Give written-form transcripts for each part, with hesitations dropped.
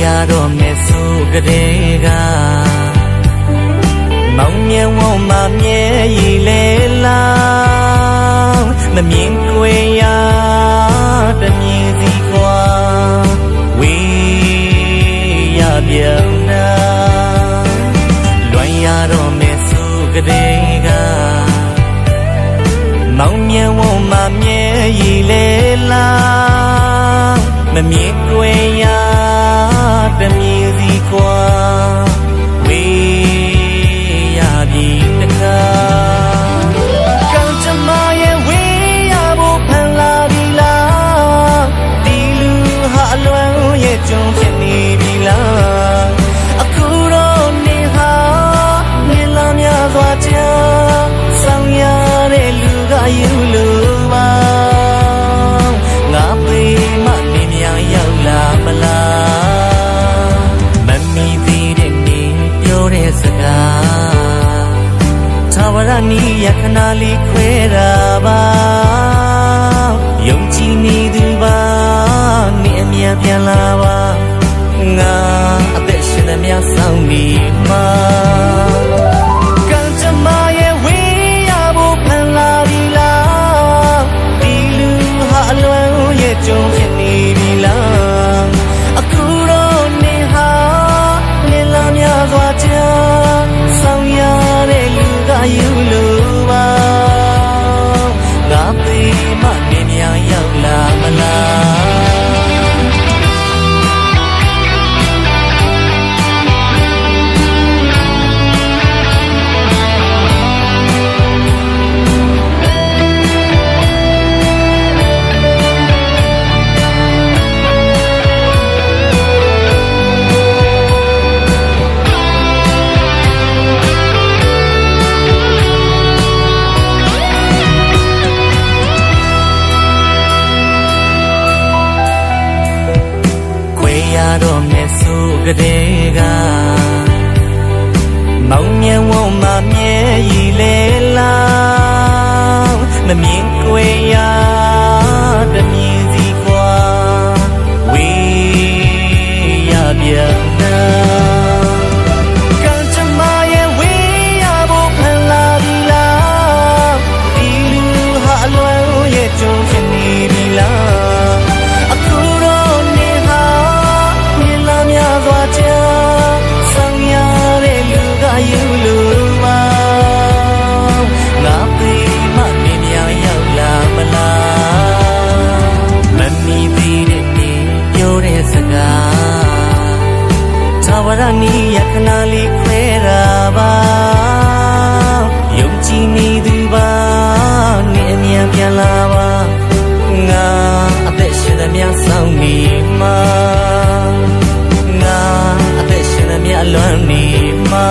ရတော့မယ်ဆိုကလေးကမောင်မြဝမမြဲရည်လေလားမမြင်တွေ့ရတမြင်စီကွာဝေးရပြောင်းနာလွန်ရတော့မယ်ဆိုကလေးကမောင်မြဝမမြဲရည်လေလားမမြင်တွေ့ရတမြင်စီကွာဝေးရပြီတခါကံကြမ္မာရဲ့ဝေးရဖို့ဖန်လာပြီလားဒီလူဟာအလွန်ရဲ့ကြုံဖြစ်နေပြီလားအခုတော့နေဟာနေလာများစွာချာဆောင်ရတဲ့လူကယူလို့ပါငါပေမနေများရောက်လာမလားမမီသေးတဲ့နေပြောတဲ့စကားသာဝရနီးရခဏလေးခွဲတာပါယုံကြည်နေသူပါနေအမြပြန်လာပါငါအသက်ရှင်သမျှဆောင်နေမှာကံကြမ္မာရဲ့ဝေးရဖို့ဖန်လာပြီလားဒီလူဟာအလွန်ရဲ့ကြုံဖြစ်နေပြီလားအခုတော့နေဟာနေလာများစွာချာဆောင်ရတဲ့လူကယူလို့ပါငါပေမနေများရောက်လာမလားရတော့မယ်ဆိုကလေးကမောင်မြဝမမြဲရည်လေလားမမြင်တွေ့ရတမြင်စီကွာဝေးရပြောင်းနာကံကြမ္မာရဲ့ဝေးရဖို့ဖန်လာပြီလားဒီလူဟာအလွန်ရဲ့ကြုံဖြစ်နေပြီလားအခုတော့နေဟာများစွာချာဆောင်ရတဲ့လူကယူလို့ပါငါပေမနေများရောက်လာမလားမမီသေးတဲ့နေပြောတဲ့စကားသာဝရနီးရခဏလေးခွဲတာပါယုံကြည်နေသူပါနေအမြပြန်လာပါငါအသက်ရှင်သမျှဆောင်နေမှာအသက်ရှင်သမျှလွန်နေမှာ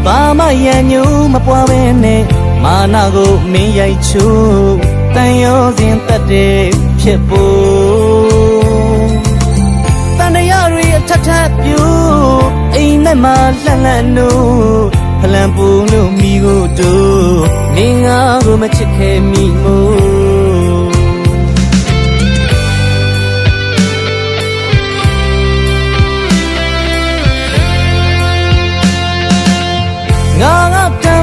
ဘာမှရံညူမပွားပဲနဲ့မာနကိုမင်းရိုက်ချိုးတန်ရောစဉ်တက်တဲ့ဖြစ်ဖို့တန်တရားတွေအထက်ထပ်ပြူအိမ်နဲ့မှလှန့်လှန့်နိုးဖလန်ပူလို့မိကိုတို့မင်းငါကိုမချစ်ခဲ့မိမို့ငါ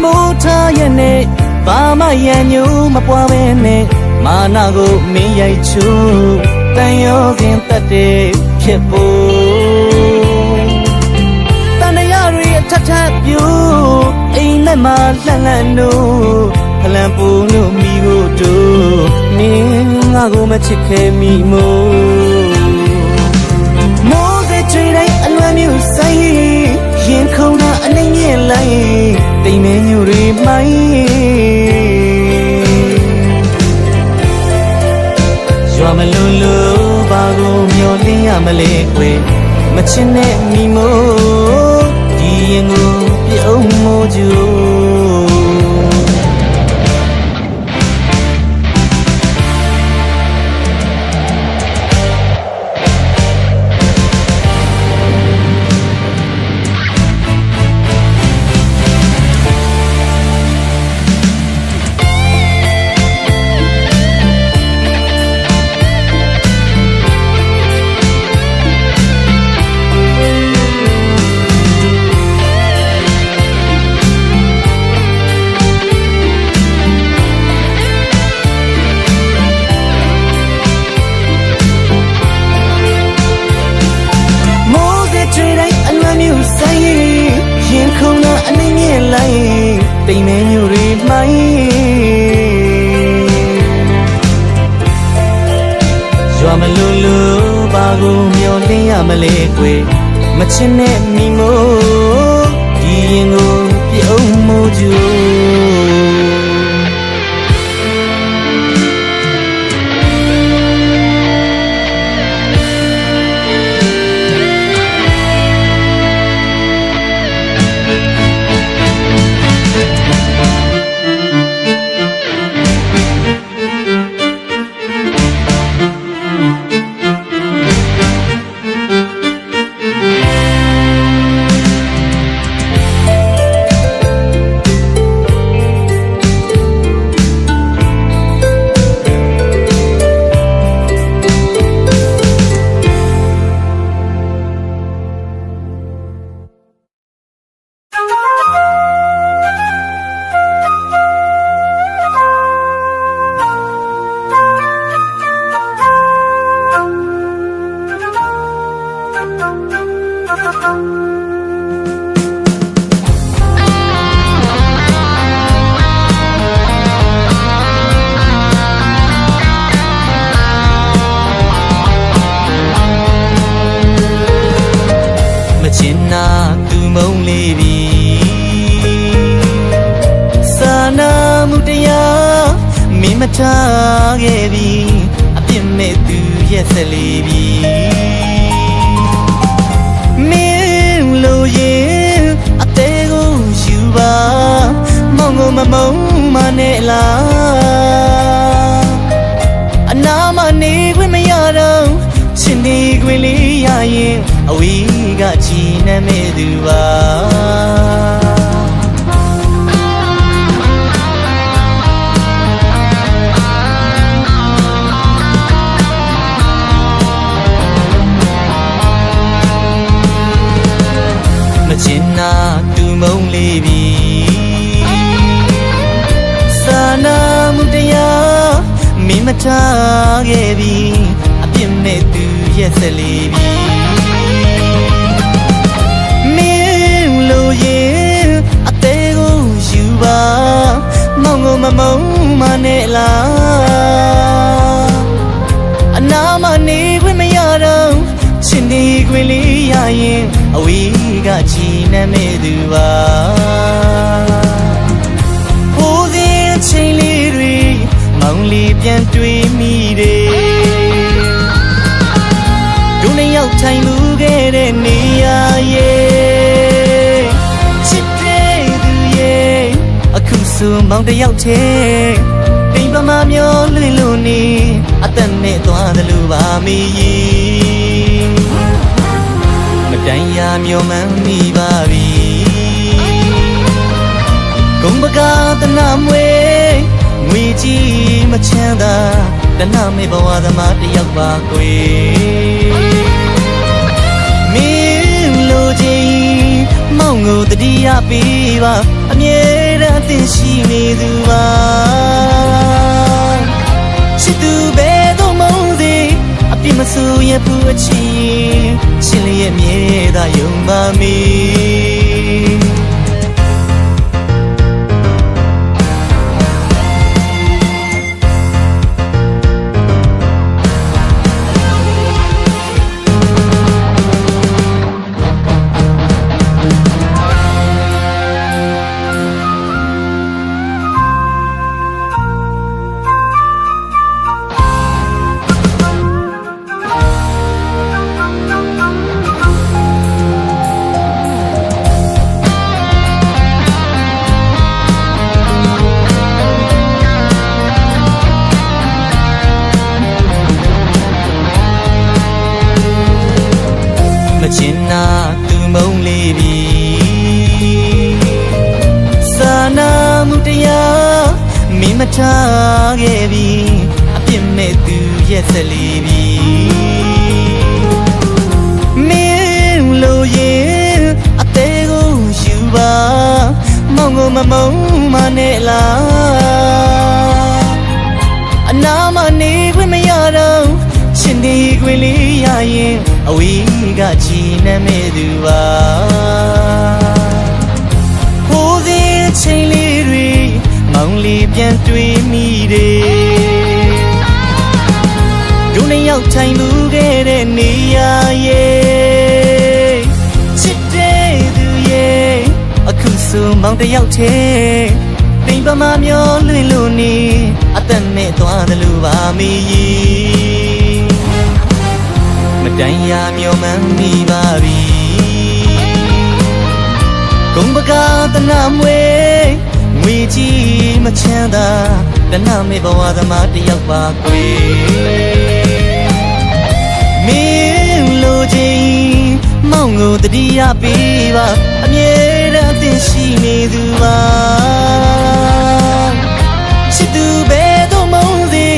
မိုးထားရဲ့နဲ့ဘာမှရံညိုးမပွားပဲနဲ့မာနာကိုမင်းရိုက်ချိုးတန်ရောစင်တက်တဲ့ဖြစ်ဖို့တန်ရရီအထက်ထပ်ပြိုးအိမ်မက်မှာလှန်လှန်တို့ဖလန်ပူလို့မိကိုတို့မင်းငါကိုမချစ်ခဲ့မိမို့မိုးတဲ့ချွေတိုင်းအလွမ်းမျိုးဆိုင်ရင်ခုန်တာအနေငယ်လိုက်တိမ်မဲညူတွေမိုင်းရွာမလို့လို့ဘာကိုမျောလင်းရမလဲကွယ်မချစ်နဲ့မိမို့ဒီရင်ကိုပြုံးမို့ကြို့ရင်ခုန်တာအနေငယ်လိုက်တိမ်မဲညူတွေမိုင်းရွာမလို့လို့ဘာကိုမျောလင်းရမလဲကွယ်မချစ်နဲ့မိမို့ဒီရင်ကိုပြုံးမို့ကြို့သူမုံလေးပြီစာနာမှုတရားမင်းမထားခဲ့ပြီအပြစ်မဲ့သူရဲ့ဆက်လေးပြီမင်းလိုရင်အသေးကိုယူပါမောင်ကိုမမုံမနဲ့လားအနာမနေခွင့်မရတော့ချစ်နေခွင့်လေးရရင်အဝေးကချီနှမ်းမဲ့သူပါမချင်နာသူမုံလေးပြီစာနာမှုတရားမင်းမထားခဲ့ပြီအပြစ်မဲ့သူရဲ့ဆက်လေးပြီမင်းလိုရင်အသေးကိုယူပါမောင်ကိုမမုံမနဲ့လားအနာမနေခွင့်မရတော့ချစ်နေခွင့်လေးရရင်အဝေးကချီနှမ်းမဲ့သူပါဟိုးစဉ်ချိန်လေးတွေမောင်လေးပြန်တွေ့မိတယ်တို့နှစ်ယောက်ထိုင်မှုခဲ့တဲ့နေရာရဲ့ချစ်တဲ့သူရဲ့အခုဆိုမောင်တစ်ယောက်တည်းတိမ်ပမာမျောလွင်လို့နေအသက်နဲ့သွားတယ်လို့ပါမေးမတိုင်ရမျောမှန်းမိပါပြီဂုံပကားတနာမွေငွေကြီးမချမ်းသာတနာမေဘဝသမားတယောက်ပါကွယ်မင်းလိုချင်မောင်ကိုတတိယပေးပါအမြဲတ တမ်းအသင်ရှိနေသူပါချစ်သူဘယ်တော့မုန်းစေအပြစ်မဆိုးရဘူးအချီရှင်လေးရဲ့မြဲသာယုံပါမည်မချင်နာသူမုံလေးပြီစာနာမှုတရားမင်းမထားခဲ့ပြီအပြစ်မဲ့သူရဲ့ဆက်လေးပြီမင်းလိုရင်အသေးကိုယူပါမောင်ကိုမမုံမနဲ့လားအနာမနေခွင့်မရတော့ရှင်ဒီခွင့်လေးရရင်အဝေးကချီနှံမဲ့သူပါဟိုးစဉ်ချိန်လေးတွေမောင်လေးပြန်တွေ့မိတယ်တို့နှစ်ယောက်ထိုင်မှုခဲ့တဲ့နေရာရဲ့ချစ်တဲ့သူရဲ့အခုဆိုမောင်တစ်ယောက်တည်းတိမ်ပမာမျောလွင်လို့နေအသက်နဲ့သွားတယ်လို့ပါမီမတိုင်ရမျောမှန်းမိပါပြီဂုံပကာတနာမွေငွေကြီးမချမ်းသာတနာမေဘဝသမားတယောက်ပါကွယ်မင်းလိုချင်မောင်ကိုတတိယပေးပါအမြဲတမ်းအသင်ရှိနေသူပါချစ်သူဘယ်တော့မုန်းစေ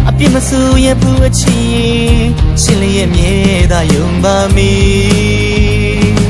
အပြစ်မဆိုးရဘူးအချီရှင်လေးရဲ့မြဲသာယုံပါမည်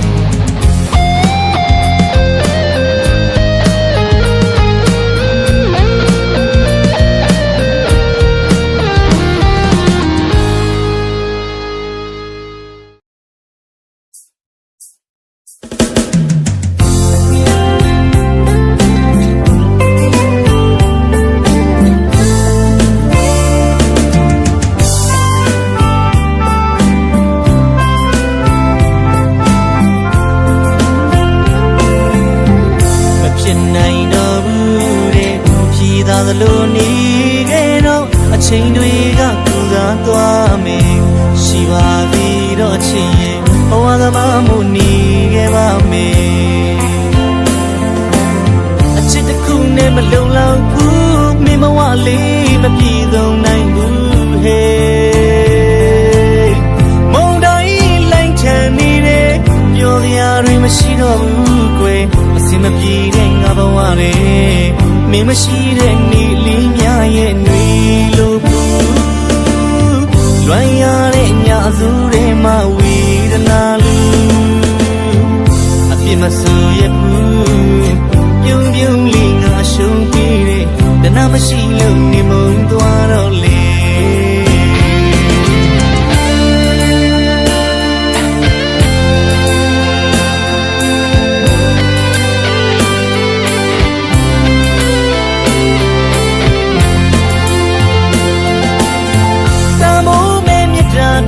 သလိုနေခဲ့တော့အချိန်တွေကကူစားသွားမယ်ရှိပါသေးတော့ချစ်ရဲ့ဘဝသမားမှုနေခဲ့ပါမယ်အချစ်တစ်ခုနဲ့မလုံလောက်ဘူးမင်းမဝလေးမပြေဆုံးနိုင်ဘူးဟေးမုံတိုင်းလိုက်ချန်နေတဲ့ပြောစရာတွေမရှိတော့ဘူးကွယ်အစင်မပြေတဲ့ငါဘဝလေးမင်းမရှိတဲ့နေ့လေးများရဲ့ຫນွေလိုဘူးလွမ်းရတဲ့ညစုတွေမှာဝေဒနာလူအပြစ်မဆိုးရဘူးပြုံးပြုံးလေးငါရှုံးပြီးတဲ့တနာမရှိလို့နေမုံသွားတော့လေ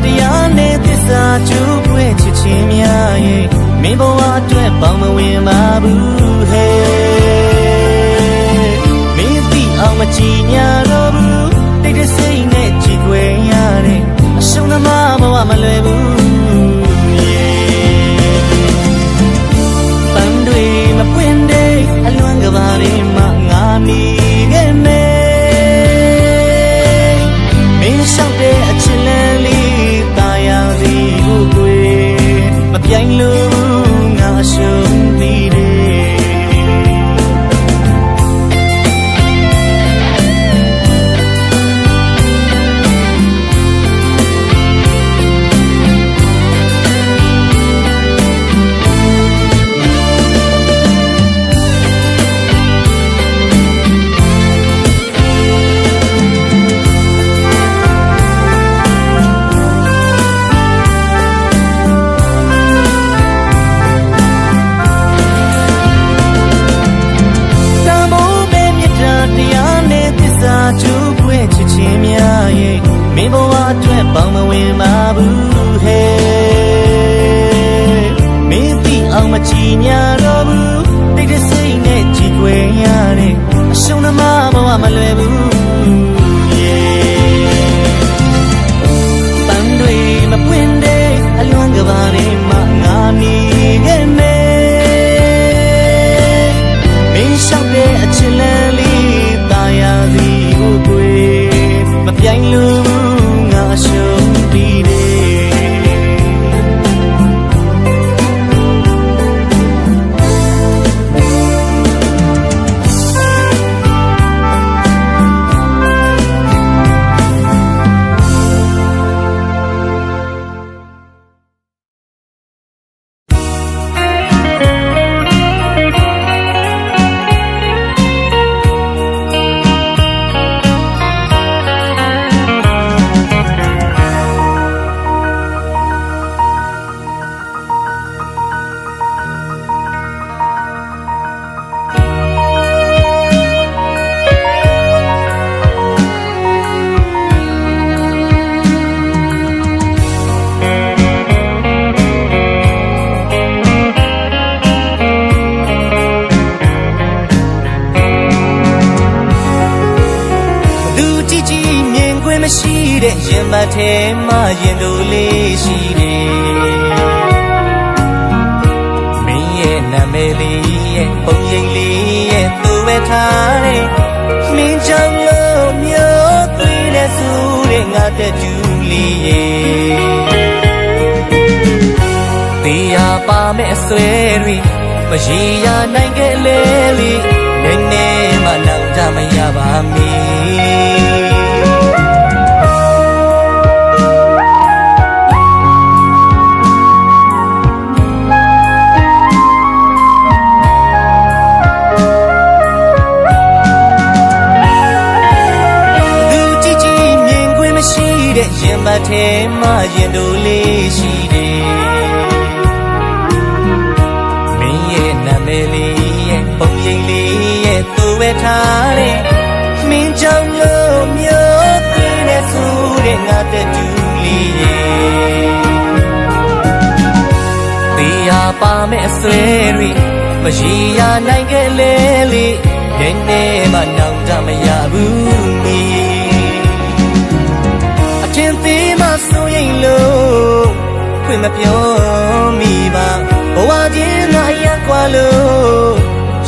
တရားနဲ့သစ္စာကျူးပွဲချစ်ချင်းများရဲ့မင်းဘဝအတွက်ပေါင်းမဝင်ပါဘူးဟဲ့မင်းသိအောင်မကြည်ညာတော့ဘူးတိတ်တဆိတ်နဲ့ကြည်ွယ်ရတဲ့အရှုံးသမားဘဝမလွယ်ဘူးပန်းတွေမပွင့်တဲ့အလွမ်းကဘာတွေမှာငါနေခဲ့နေမင်းလျှောက်တဲ့အချစ်လန်းလေးပြိုင်လို့ငါရှုံးပြီးတယ် တဲ့ရင်မထဲမှာရင်တို့လေးရှိတယ်မင်းရဲ့နာမည်လေးရဲ့ပုံရိပ်လေးရဲ့သူ့ပဲထားတယ်မင်းကြောင့်လို့မျိုးသွေးနဲ့ဆူတဲ့ငါတဲ့ကျူလေးရဲ့တရားပါမဲ့အဆွဲတွေမရေရနိုင်ခဲ့လေလေနည်းနည်းမှနောက်ကြမရပါမီသူကြည့်ကြည့်မြင်ခွင့်မရှိတဲ့ရင်ပတ်ထဲမှာရင်တို့လေးရှိတယ်နာမည်လေးရဲ့ပုံရိပ်လေးရဲ့သူ့ပဲထားတယ်မင်းကြောင့်လို့မျိုးသွေးနဲ့ဆူတဲ့ငါတဲ့ကျူလေးရဲ့တရားပါမဲ့အဆွဲတွေမရေရနိုင်ခဲ့လေလေနည်းနည်းမှနောက်ကြမရဘူးမီအထင်သေးမှစိုးရိမ်လို့ခွင့်မပြောမိပါဘဝချင်းငါရက်ကွာလို့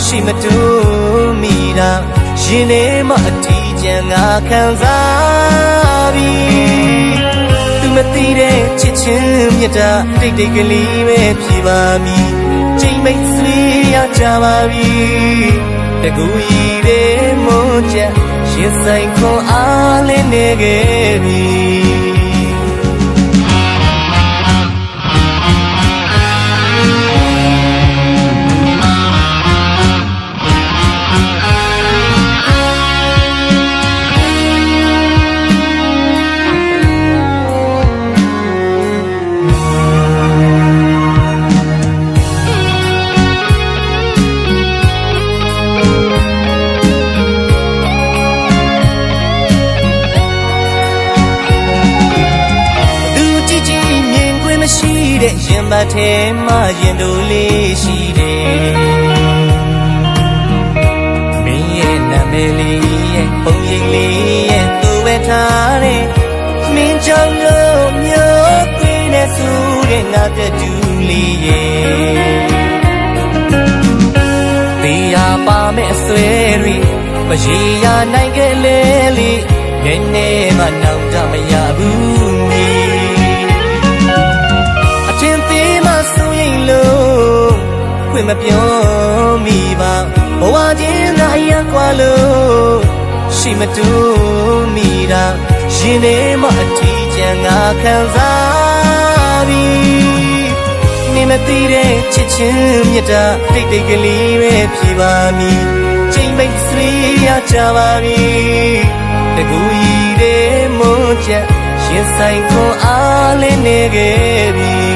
ရှိမတူမိတာရင်ထဲမှာအထီးကျန်ငါခံစားပြီးသူမသိတဲ့ချစ်ချင်းမြတ်တာတိတ်တိတ်ကလေးပဲဖြစ်ပါမည်ချိန်မိတ်ဆွေရကြပါပြီတကူကြီးတဲ့မွန်ချက်ရင်ဆိုင်ခွန်အားလေးနေခဲ့ပြီတဲ့ရင်ပတ်ထဲမှာရင်တို့လေးရှိတယ်မင်းရဲ့နာမည်လေးရဲ့ပုံရိပ်လေးရဲ့သူ့ပဲထားတယ်မင်းကြောင့်လို့မျိုးသွေးနဲ့ဆူတဲ့ငါတဲ့ကျူလေးရဲ့တရားပါမဲ့အဆွဲတွေမရေရနိုင်ခဲ့လေလေနည်းနည်းမှနောက်ကြမရဘူးမီခွင့်မပြောမိပါဘဝချင်းငါရက်ကွာလို့ရှိမတူမိတာရင်ထဲမှာအထီးကျန်ငါခံစားပြီးနေမသိတဲ့ချစ်ချင်းမြတ်တာတိတ်တိတ်ကလေးပဲဖြစ်ပါမည်ချိန်မိတ်ဆွေရကြပါပြီတကူကြီးတဲ့မွန်ချက်ရင်ဆိုင်ခွန်အားလေးနေခဲ့ပြီ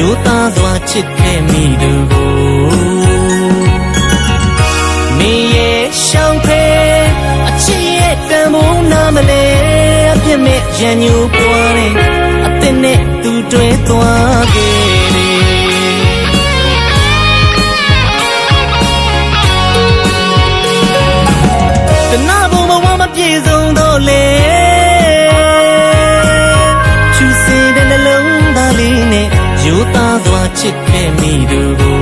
ရိုးသားစွာချစ်ခဲ့မိသူကိုမင်းရဲ့ရှောင်းဖဲအချစ်ရဲ့တန်ဖိုးနာမလဲအပြစ်မဲ့ရန်ညိုပွားတဲ့အသစ်နဲ့သူတွဲသွားခဲ့တယ်တနာဘုံဘဝမပြေဆုံးတော့လေချူစင်တဲ့နှလုံးသားလေးနဲ့ရိုးသားစွာချစ်ခဲ့မိသူကို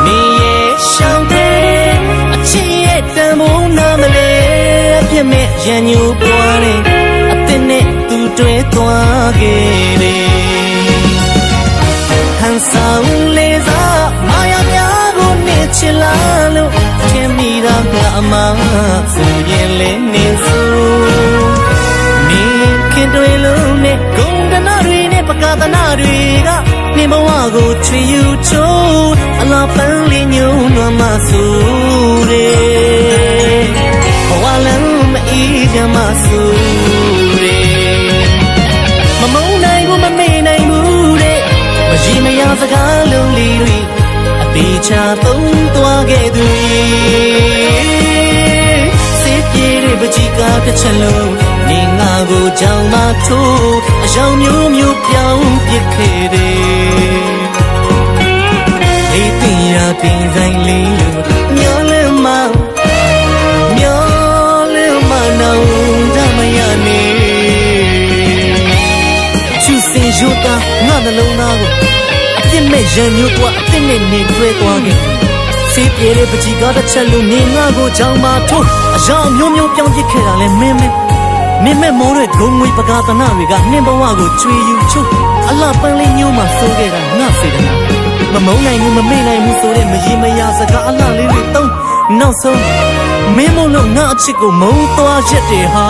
မင်းရဲ့ရှောင်းတဲ့အချစ်ရဲ့တန်ဖိုးနာမလဲအပြစ်မဲ့ရန်ညိုပွားတဲ့အသစ်နဲ့သူတွဲသွားခဲ့တယ်ဟန်ဆောင်လေးစားမာယာများကိုနေချစ် မှာဆိုရင်လေနေဆိုနေခင်တွေလုံးနဲ့ဂုံတနာတွေနဲ့ပကာသနာတွေကနေဘဝကိုချွေယူချိုးအလားပန်းလေးညုံနွမ်းမဆိုတယ်ဘဝလမ်းမအေးချမ်းမဆိုတယ်မမုန်းနိုင်ဘူးမမေ့နိုင်ဘူးတဲ့မကြီးမရစကားလုံးလေးတွေအသေးချသုံးသွားခဲ့သူစေပြေတဲ့ပကြီးကားတစ်ချက်လုံးနေငါကိုကြောင်မထိုးအယောင်မျိုးမျိုးပြောင်းပြစ်ခဲ့တယ်လေးတင်ရတင်ဆိုင်လေးလို့မျောလဲမနောင်ဓမယနေချူစင်ယူတာငါနှလုံးသားကိုအပြစ်မဲ့ရံမျိုးကွာအစ်နဲ့နေတွဲသွားခဲ့စေးပြေတဲ့ပကြီးကားတစ်ချက်လုံးနေငါကိုကြောင်မထိုးအယောင်မျိုးမျိုးပြောင်းပြစ်ခဲ့တာလဲမင်းမဲမောတဲ့ဂုံငွေပကာသနာတွေကနှင်းဘဝကိုကျွေယူချိုးအလှပန်းလေးညိုးမှဆိုးခဲ့တာငါစေတနာမမုန်းနိုင်ဘူးမမေ့နိုင်ဘူးဆိုတဲ့မရေမရစကားအလှလေးတွေတုံးနောက်ဆုံးမင်းမလို့ငါအချစ်ကိုမုန်းသွားချက်တယ်ဟာ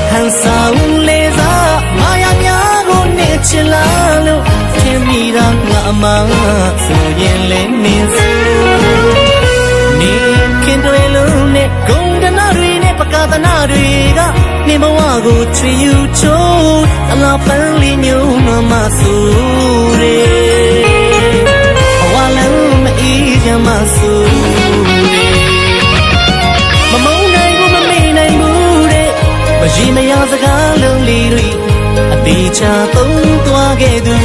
ဟန်ဆောင်လေးစားမာယာများကိုနေချင်လာလို့ထင်မိတာငါအမှန်ဆိုရင်လည်းနေစို့နေခင်တွေလုံးနဲ့ဂုံတနာတွေနဲ့ပကာသနာတွေကနေဘဝကိုချွေယူချိုးအလားပန်းလေးညုံမဆိုတယ်ဘဝလမ်းမအေးချမ်းမဆိုတယ်မမုန်းနိုင်ဘူးမမေ့နိုင်ဘူးတဲ့မကြီးမရစကားလုံးလေးတွေအသေးချသုံးသွားခဲ့သူ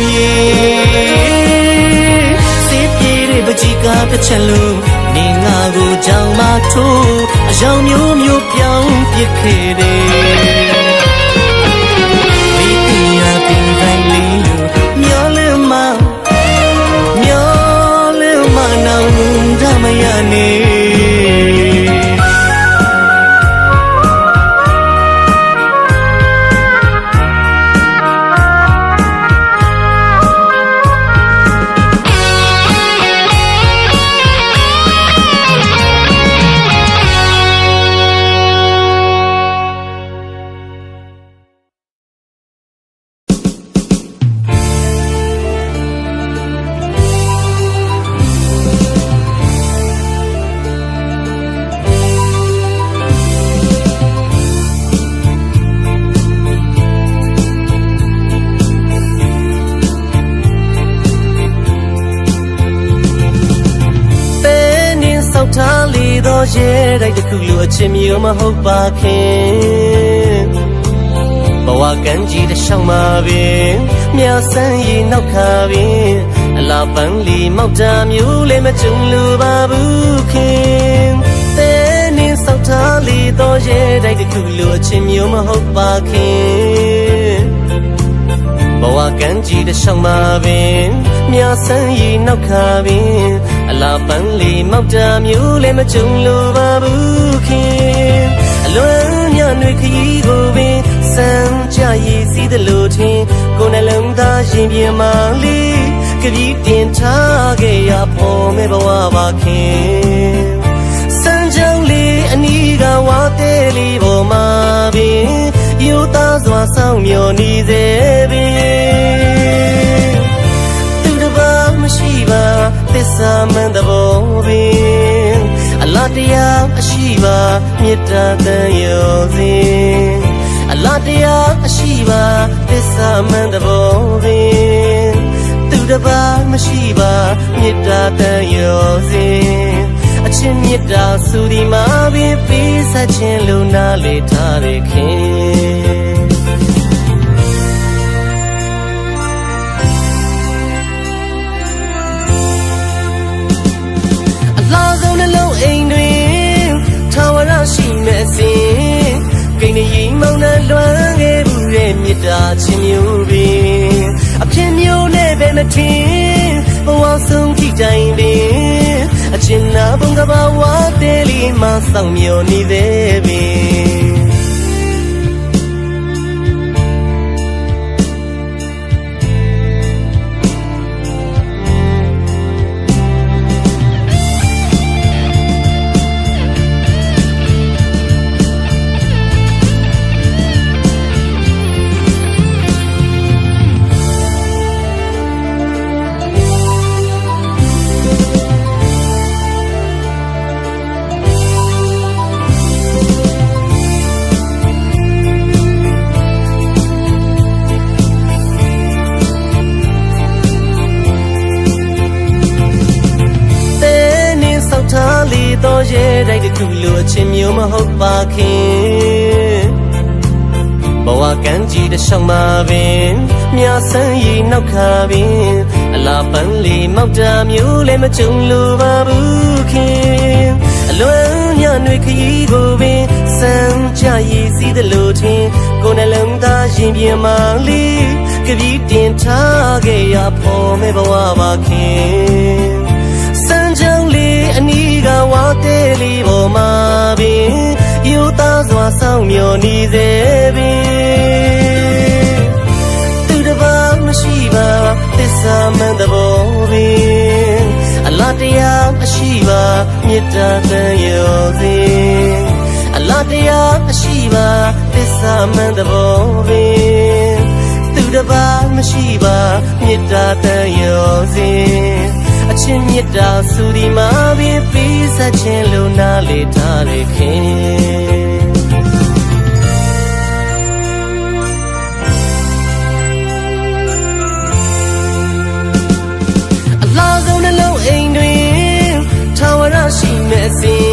စေးပြေတဲ့ပကြီးကားတစ်ချက်လုံးနေငါကိုကြောင်မထိုးအယောင်မျိုးမျိုးပြောင်းပြစ်ခဲ့တယ်ဒီတရားတင်တိုင်းလေးလို့မျောလဲမနောင်ဓမယနေထားလေတော့ရဲတိုက်တစ်ခုလိုအချင်မျိုးမဟုတ်ပါခင်ဘဝကံကြီးတစ်ချောင်းမှာပင်မြာဆန်းရီနောက်ခါပင်အလားပန်းလီမောက်တာမျိုးလည်းမကြုံလိုပါဘူးခင်တဲနင်းဆောက်ထားလေတော့ရဲတိုက်တစ်ခုလိုအချင်မျိုးမဟုတ်ပါခင်ဘဝကံကြီးတစ်ချောင်းမှာပင်မြာဆန်းရီနောက်ခါပင်အလားပန်းလီမောက်တာမျိုးလည်းမကြုံလိုပါဘူးခင်အလွန်ညနှွေခရီးကိုပင်စမ်းကြရည်စီးသလိုထင်ကိုယ်နှလုံးသားရင်ပြင်မာလေးကတိတင်ထားခဲ့ရဖို့မဲ့ဘဝပါခင်စမ်းကြောင်းလေးအနီးကဝါတဲလေးပေါ်မှာပင်ယူသားစွာဆောင်မျှော်နေစေပင်သူတစ်ပါးမရှိပါသစ္စာမှန်သဘောပင်အလားတရားအရှိပါမေတ္တာတန်ရောစဉ်အလားတရားအရှိပါသစ္စာမှန်သဘောပင်သူတစ်ပါးမရှိပါမေတ္တာတန်ရောစဉ်အချင်းမေတ္တာဆိုဒီမှာပင်ပေးဆက်ခြင်းလို့နားလေထားရခင်အလားဆုံးနှလုံးအိမ်တွင်ထာဝရရှိမဲ့စဉ်ကိန်းရီမောင်နှံလွမ်းခဲ့ဘူးရဲ့မေတ္တာချင်းမျိုးပင်အဖြစ်မျိုးနဲ့ပဲမထင်ဘဝဆုံးထိတိုင်ပင်အချင်းနာဘုံကဘာဝတဲလီမဆောင်မျောနေသေးပင် တော့ရဲ့တိုက်တစ်ခုလိုအချင်းမျိုးမဟုတ်ပါခင်ဘဝကံကြီးတစ်ဆောင်မှာပင်မြာဆန်းရီနောက်ခါပင်အလားပန်းလေးမောက်တာမျိုးလည်းမကြုံလိုပါဘူးခင်အလွန်ညွေခရီးကိုပင်စမ်းကြရည်စီးသလိုထင်ကိုယ်နှလုံးသားရင်ပြင်မှလေးကပီးတင်ထားခဲ့ရဖို့မဲ့ဘဝပါခင်စမ်းကြောင်းလေးအနီးကဝါတဲလေးပေါ်မှာပင်ယူသားစွာဆောင်မျှော်နေစေပင်သူတစ်ပါးမရှိပါသစ္စာမှန်သဘောပင်အလားတရားမရှိပါမေတ္တာတန်ရောစေအလားတရားမရှိပါသစ္စာမှန်သဘောပင်သူတစ်ပါးမရှိပါမေတ္တာတန်ရောစေအချင်းမေတ္တာဆိုဒီမှာပေးဆက်ခြင်းလို့နားလေထားရခင်အလားဆုံးနှလုံးအိမ်တွင်ထာဝရရှိမဲ့စဉ်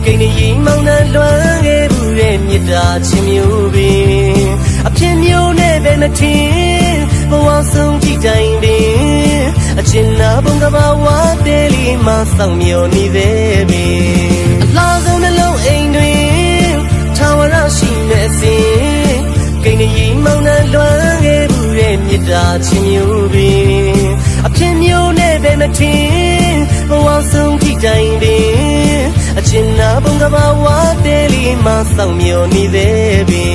ကိန်းကြီးမောင်းနှံလွှမ်းခဲ့ဘူးရဲ့မေတ္တာချင်းမျိုးပင်အဖြစ်မျိုးနဲ့ပဲမထင်ဘဝဆုံးကြည့်တိုင်းပင်အချင်းနာဘုံကဘာဝတဲလီမဆောင်မျောနေသေးပင်အလားဆုံးနှလုံးအိမ်တွင်ထာဝရရှိမဲ့စဉ်ကိန်းကြီးမောင်းနှံလွှမ်းခဲ့ဘူးရဲ့မေတ္တာချင်းမျိုးပင်အဖြစ်မျိုးနဲ့ပဲမထင်ဘဝဆုံးကြည့်တိုင်းပင်အချင်းနာဘုံကဘာဝတဲလီမဆောင်မျောနေသေးပင်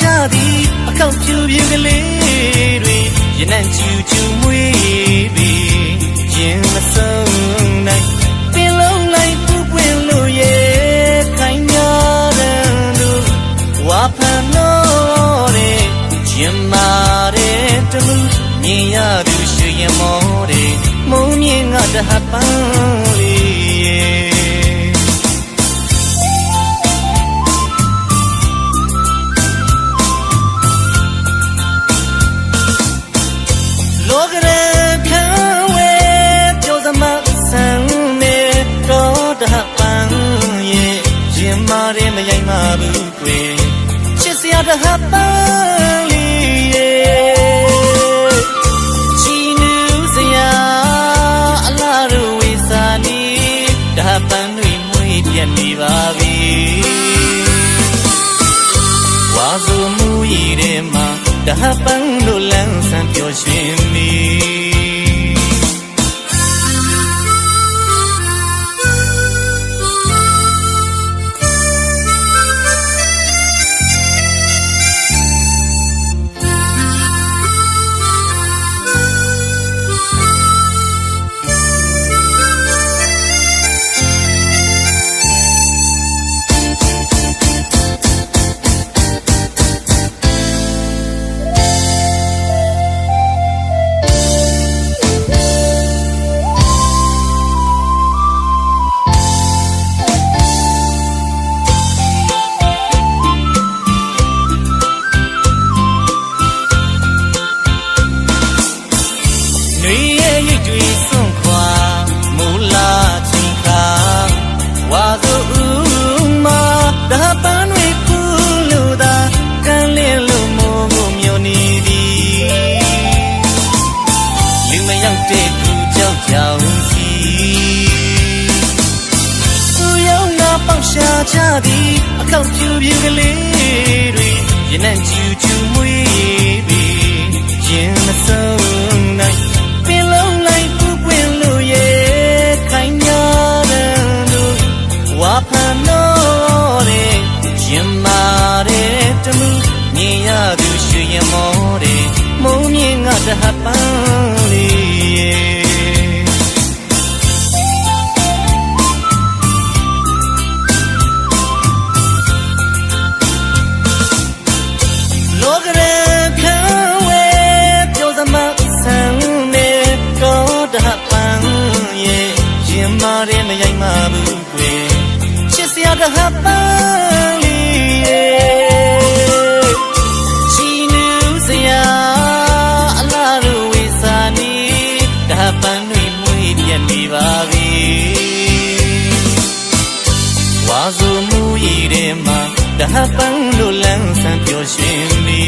ကြသည်အကောင့်ပြူပြူကလေးတွေရနံ့ကျူကျူမွေးပြီးရင်မဆုံးနိုင်ပင်လုံးလိုက်ပူပွင့်လို့ရဲ့ခိုင်ညာတဲ့တို့ဝါဖန်လို့တဲ့ရင်မာတဲ့တမှုမြင်ရသူရှိရင်မောတဲ့မုံမြင်ကတဟပန်းလေးရဲမရိုက်မှာဘူးကွယ်ချစ်စရာတဟပန်းလေးရဲ့ချီနူးစရာအလားတို့ဝေစာနီတဟပန်းတွေမွေးပြတ်နေပါပြီဝါဆိုမူရည်ထဲမှာတဟပန်းတို့လန်းဆန်းပျော်ရွှင်နေ လောက်ဖြူဖြူကလေးတွေရင်နဲ့ကျူကျူမွေးပြီးရင်မဆုံးနိုင်ပင်လုံးလိုက်ပူပွင့်လို့ရဲ့ခိုင်ညာတဲ့လို့ဝါဖန်တော့တဲ့ရင်မာတဲ့တမှုမြင်ရသူရွှေရင်မောတဲ့မုံမြင့်ငါတဟပန်းလေးရဲ့ရဲမရိုက်မှဘူးကွယ်ချစ်စရာတဟပန်းလေးရဲ့ချီနူးစရာအလားတို့ဝေစာနီတဟပန်းတွေမွေးပြက်နေပါပြီဝါဆိုမူရည်ထဲမှာတဟပန်းတို့လန်းဆန်းပျော်ရွှင်ပြီ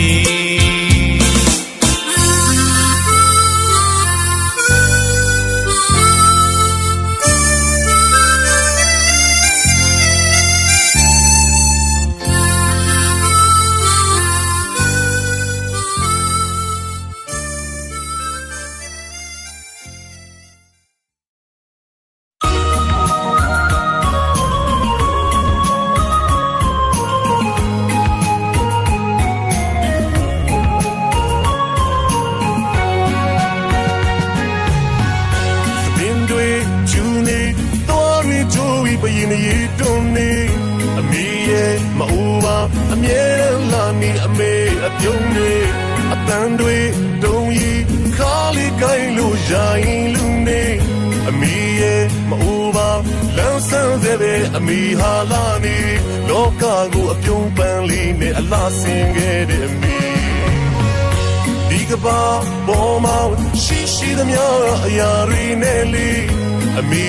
ပြုံးတွေအတန်တွေတုံးရီခါလေးကိုင်းလို့ရိုင်းလူနေအမီရဲ့မအိုးပါလမ်းဆန်းစေပဲအမီဟာလာနေလောကကိုအပြုံးပန်းလေးနဲ့အလားဆင်ခဲ့တဲ့အမီဒီကဘာဘောမောင်ရှိသမျှအရာတွေနဲ့လေးအမီ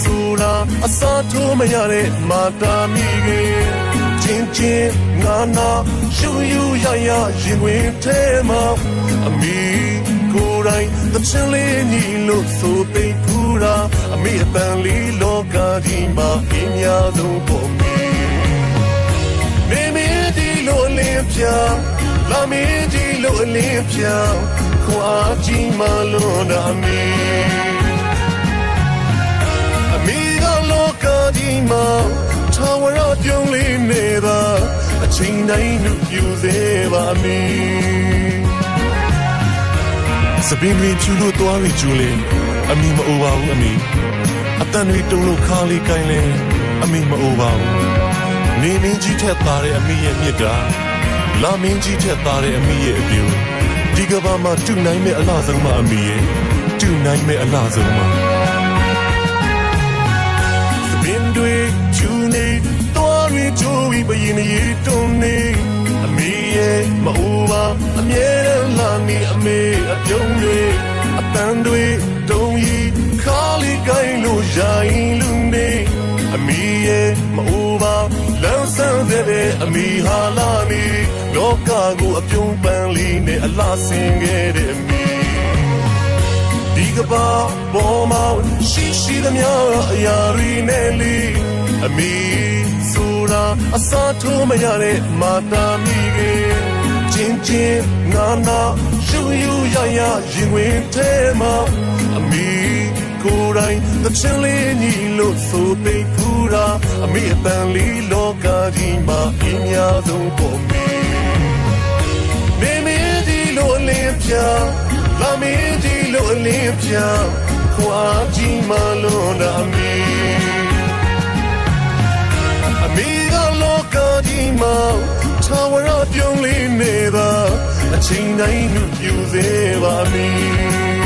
ဆိုတာအစားထိုးမရတဲ့မာတာမိကြီးချင်းငါနာရှူယူရရရင်ဝင်ထဲမှာအမီကိုယ်တိုင်သချင်လေးညီလို့ဆိုသိဖူးတာအမီအပန်းလေးလောကကြီးမှာအင်းများဆုံးပေါ်မီနေမင်းဒီလိုလင်းပြလာမင်းဒီလိုလင်းပြခွာကြီးမလို့တာအမီကလောကကြီးမှာထာဝရပြုံးလေးနေတာအချိန်တိုင်းလူပြူစေပါမည်စပင်းလေးဖြူလို့သွားပြီးကျူလေအမီမအိုပါဘူးအမီအတန်တွေတုံလို့ခါလေးကိုင်းလဲအမီမအိုပါဘူးနေမင်းကြီးထက်သားတဲ့အမီရဲ့မြစ်တာလာမင်းကြီးထက်သားတဲ့အမီရဲ့အပြူဒီကဘာမှာတူနိုင်မဲ့အလားဆုံးမအမီရဲ့တူနိုင်မဲ့အလားဆုံးမကျိုးပြီးပြင်းရည်တုံးနေအမေရဲ့မအိုးပါအမြဲတမ်းလာနေအမေအပြုံးတွေအတန်တွေတုံးရီခါလေးကိုင်းလို့ရိုင်းလူနေအမေရဲ့မအိုးပါလမ်းဆန်းစေပဲအမေဟာလာနေလောကကိုအပြုံးပန်းလေးနဲ့အလားဆင်ခဲ့တဲ့အမေဒီကဘာဘောမောင်ရှိသမျှအရာတွေနဲ့လေးအမေဆိုတာအစားထိုးမရတဲ့မာတာမိကြီးချင်းငါနာရှူယူရရရင်ဝင်ထဲမှာအမေကိုယ်တိုင်သချင်လေးညီလို့ဆိုသိဖူးတာအမေအပန်းလေးလောကကြီးမှာအင်းများဆုံးပေါ်မီနေမင်းဒီလိုလင်းပြလာမင်းဒီလိုလင်းပြခွာကြီးမလို့တာအမေအမေကလောကကြီးမှာထာဝရပြုံးလေးနေတာအချိန်တိုင်းလူပြူစေပါမည်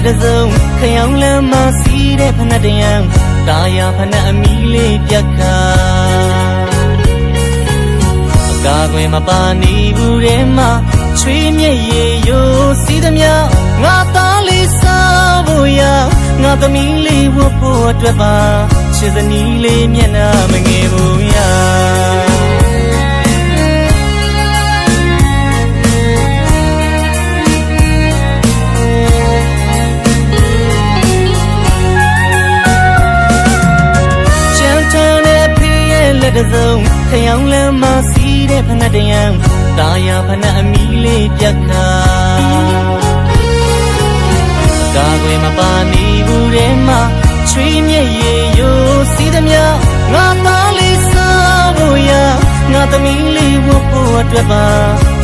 လက်တစုံခရောင်လမ်းမစီးတဲ့ဖနက်တရံတာယာဖနက်အမီလေးပြက်ကကာကွယ်မပါနေဘူးတဲ့မှာချွေးမြက်ရေရိုးစီးသမျှငါသားလေးစားဖို့ရငါသမီးလေးဝတ်ဖို့အတွက်ပါချစ်စနီးလေးမျက်နှာမငယ်ဘူးရလက်တစုံခရောင်လမ်းမစီးတဲ့ဖနက်တရံတာယာဖနက်အမီလေးပြက်ကကာကွယ်မပါနေဘူးတဲ့မှာချွေးမြက်ရေရိုးစီးသမျှငါသားလေးစားဖို့ရငါသမီးလေးဝတ်ဖို့အတွက်ပါ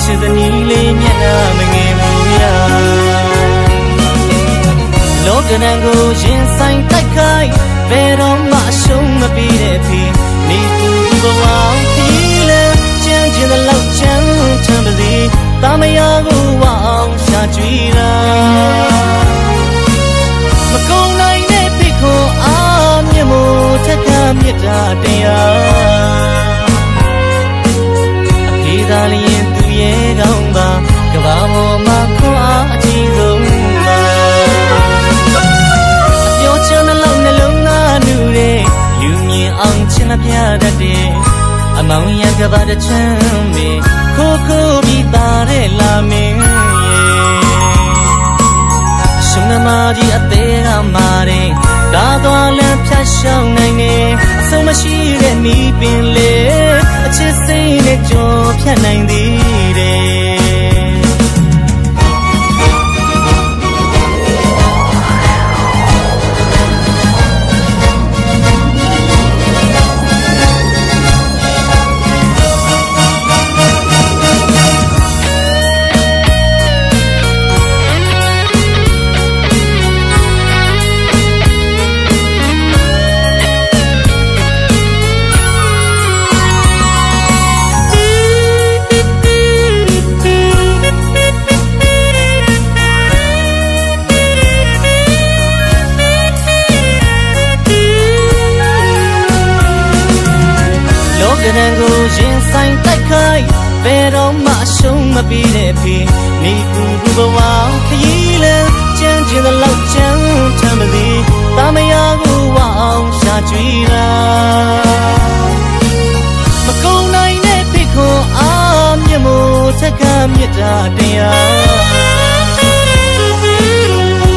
ချစ်စနီးလေးမျက်နှာမငယ်ဘူးရလောကနံကိုရင်ဆိုင်တိုက်ခိုက်ဘယ်တော့မှရှုံးမပေးတဲ့ဖေနေသူဘဝခီးလဲကြမ်းကျင်တဲ့လောက်ချမ်းချမ်းပါစေတာမယာကိုဝအောင်ရှာကြွေးတာမကုန်နိုင်တဲ့ဖိတ်ခေါ်အားမြတ်မို့ထက်ကမြတ်တာတရားအဖေသာလျင်သူရဲ့ကောင်းပါကဘာပေါ်မှာခွန်အားအကြီးဆုံးပါအပြောချမ်းတဲ့လောက်နှလုံးသားနူတဲ့လူမြင်အောင်ချင်မပြတတ်တဲ့အမောင်ရကဘာတချမ်းမေခိုးခိုးပြီးသားတဲ့လာမင်းရှင်နမကြီးအသေးကမာတဲ့ဒါသွားလမ်းဖြတ်ရှောင်းနိုင်နေအဆုံးမရှိတဲ့နီးပင်လေအချစ်စိတ်နဲ့ကြော်ဖြတ်နိုင်သေးတယ်ကနံကိုရင်ဆိုင်တိုက်ခိုက်ဘယ်တော့မှရှုံးမပေးတဲ့ဖေနေသူဘဝခရီးလဲကြမ်းကျင်တဲ့လောက်ချမ်းချမ်းပါစေတာမယာကိုဝအောင်ရှာကြွေးတာမကုန်နိုင်တဲ့ဖိတ်ခေါ်အားမြတ်မို့ထက်ကမြတ်တာတရား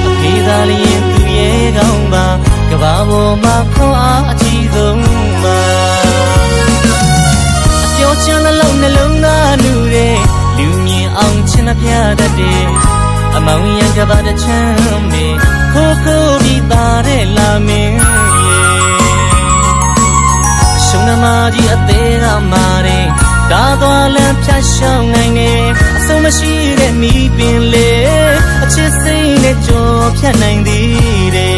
အဖေသာလျင်သူရဲ့ကောင်းပါကဘာပေါ်မှာခွန်အားအကြီးဆုံးပါပြောချင်တဲ့လောက်နှလုံးသားနူတဲ့လူမြင်အောင်ချင်မပြတတ်တဲ့အမောင်ရကဘာတချမ်းမေခိုးခိုးပြီးသားတဲ့လာမင်းရှုံးနမကြီးအသေးကမာတဲ့ဒါသွားလမ်းဖြတ်ရှောင်းနိုင်နေအဆုံးမရှိတဲ့မိပင်လေအချစ်စိတ်နဲ့ကြော်ဖြတ်နိုင်သေးတယ်